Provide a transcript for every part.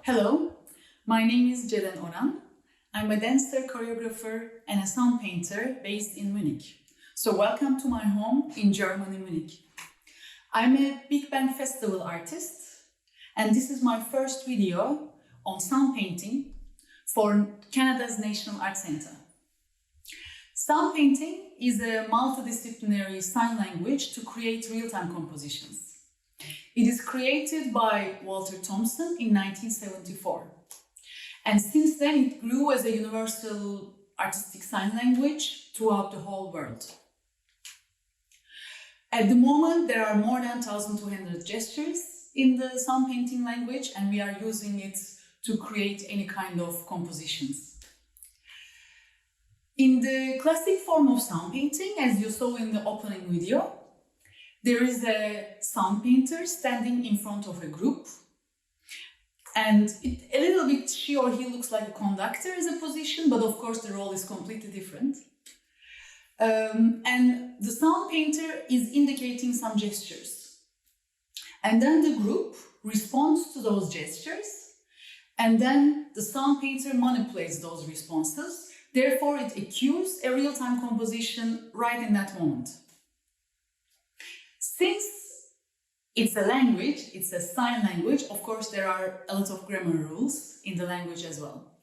Hello, my name is Ceren Oran. I'm a dancer, choreographer, and a sound painter based in Munich. So welcome to my home in Germany, Munich. I'm a Big Bang Festival artist, and this is my first video on sound painting for Canada's National Art Centre. Sound painting is a multidisciplinary sign language to create real-time compositions. It is created by Walter Thompson in 1974. And since then it grew as a universal artistic sign language throughout the whole world. At the moment there are more than 1,200 gestures in the sound painting language, and we are using it to create any kind of compositions. In the classic form of sound painting, as you saw in the opening video, there is a sound painter standing in front of a group, and a little bit she or he looks like a conductor as a position, but of course the role is completely different. And the sound painter is indicating some gestures. And then the group responds to those gestures, and then the sound painter manipulates those responses. Therefore, it acquires a real-time composition right in that moment. Since it's a language, it's a sign language, of course there are a lot of grammar rules in the language as well.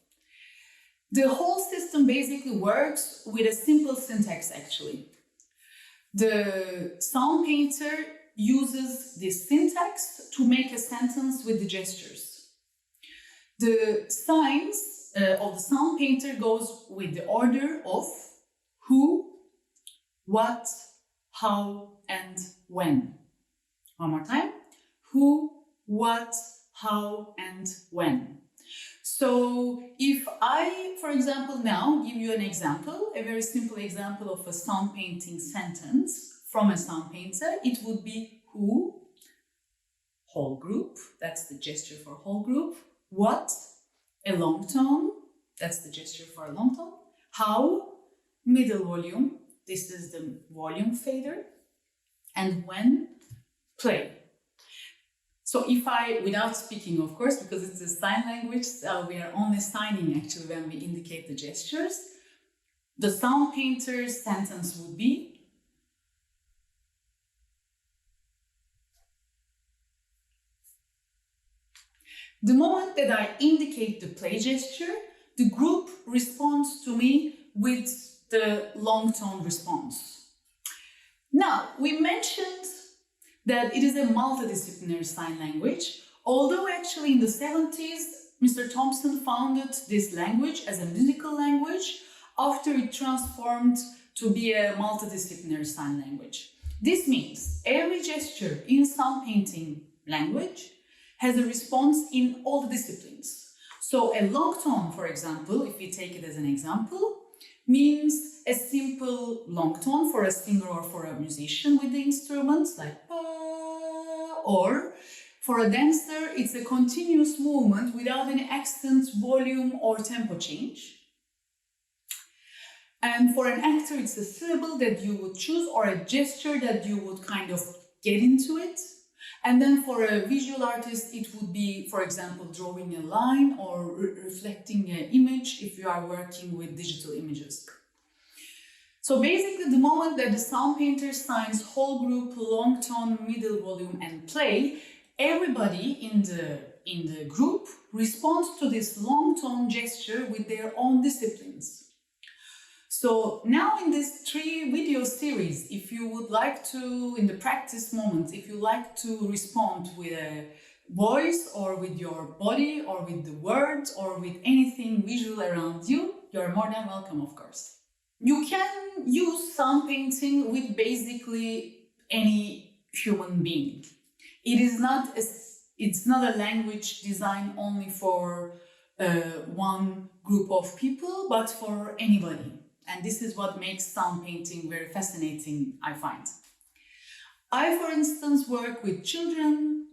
The whole system basically works with a simple syntax actually. The sound painter uses this syntax to make a sentence with the gestures. The signs of the sound painter goes with the order of who, what, how, and when. One more time. Who, what, how, and when. So if I, for example, now give you an example, a very simple example of a sound painting sentence from a sound painter, it would be who, whole group, that's the gesture for whole group. What, a long tone, that's the gesture for a long tone. How, middle volume, this is the volume fader. And when, play. So if I, without speaking of course, because it's a sign language, we are only signing actually when we indicate the gestures, the sound painter's sentence would be the moment that I indicate the play gesture, the group responds to me with the long tone response. Now, we mentioned that it is a multidisciplinary sign language, although actually in the 70s, Mr. Thompson founded this language as a musical language after it transformed to be a multidisciplinary sign language. This means every gesture in sound painting language has a response in all the disciplines. So a long tone, for example, if we take it as an example, means a simple long tone for a singer or for a musician with the instruments, like pa, or for a dancer, it's a continuous movement without any accent, volume, or tempo change. And for an actor, it's a syllable that you would choose or a gesture that you would kind of get into it. And then for a visual artist, it would be, for example, drawing a line or reflecting an image if you are working with digital images. So basically, the moment that the sound painter signs whole group, long tone, middle volume, and play, everybody in the group responds to this long tone gesture with their own disciplines. So now in this 3 video series, if you would like to, in the practice moment, if you like to respond with a voice or with your body or with the words or with anything visual around you, you're more than welcome, of course. You can use sound painting with basically any human being. It's not a language designed only for one group of people, but for anybody. And this is what makes sound painting very fascinating, I find. I, for instance, work with children,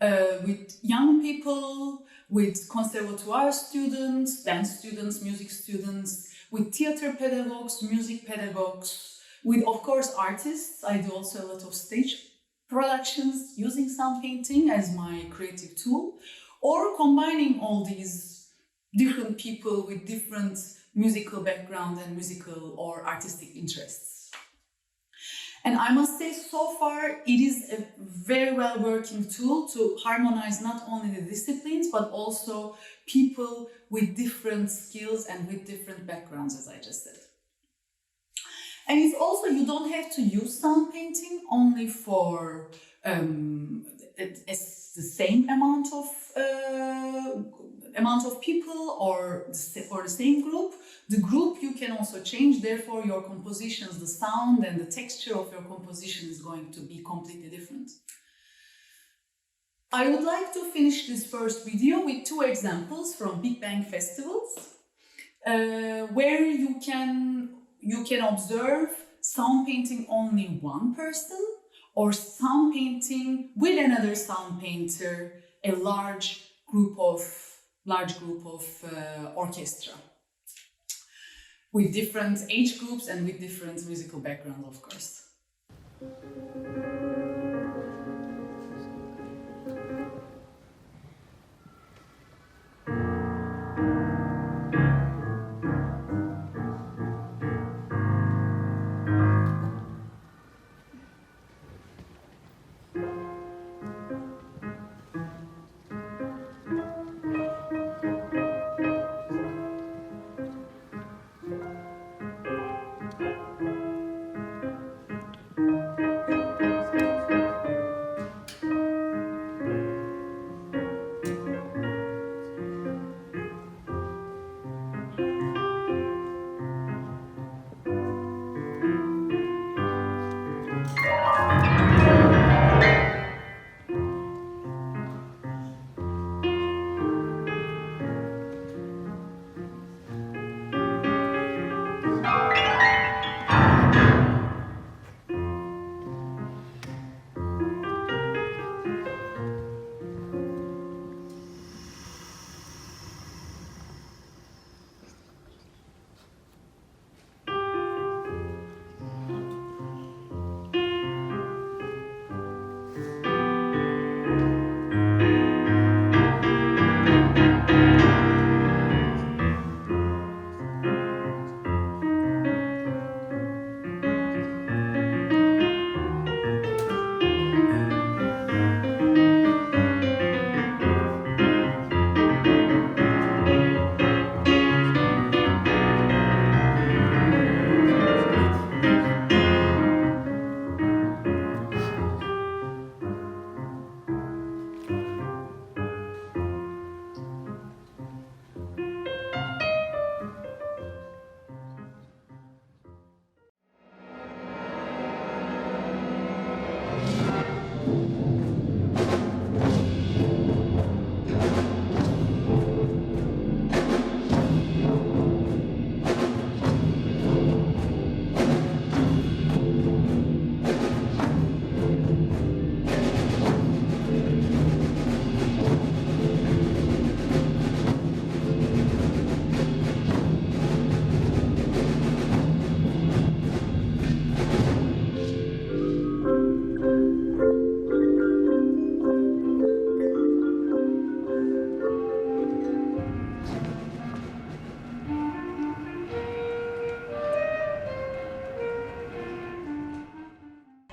with young people, with conservatoire students, dance students, music students, with theater pedagogues, music pedagogues, with, of course, artists. I do also a lot of stage productions using sound painting as my creative tool, or combining all these different people with different musical background and musical or artistic interests. And I must say, so far, it is a very well working tool to harmonize not only the disciplines, but also people with different skills and with different backgrounds, as I just said. And it's also, you don't have to use sound painting only for the same amount of people or for the same group. The group you can also change, therefore your compositions, the sound and the texture of your composition is going to be completely different. I would like to finish this first video with 2 examples from Big Bang festivals, where you can observe sound painting only one person, or sound painting with another sound painter, a large group of orchestra, with different age groups and with different musical background, of course.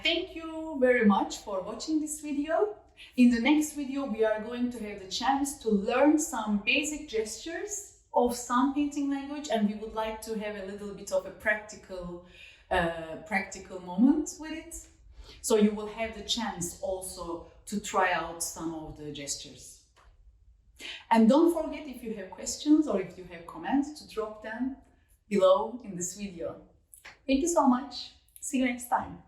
Thank you very much for watching this video. In the next video, we are going to have the chance to learn some basic gestures of sound painting language, and we would like to have a little bit of a practical moment with it. So you will have the chance also to try out some of the gestures. And don't forget, if you have questions or if you have comments, to drop them below in this video. Thank you so much. See you next time.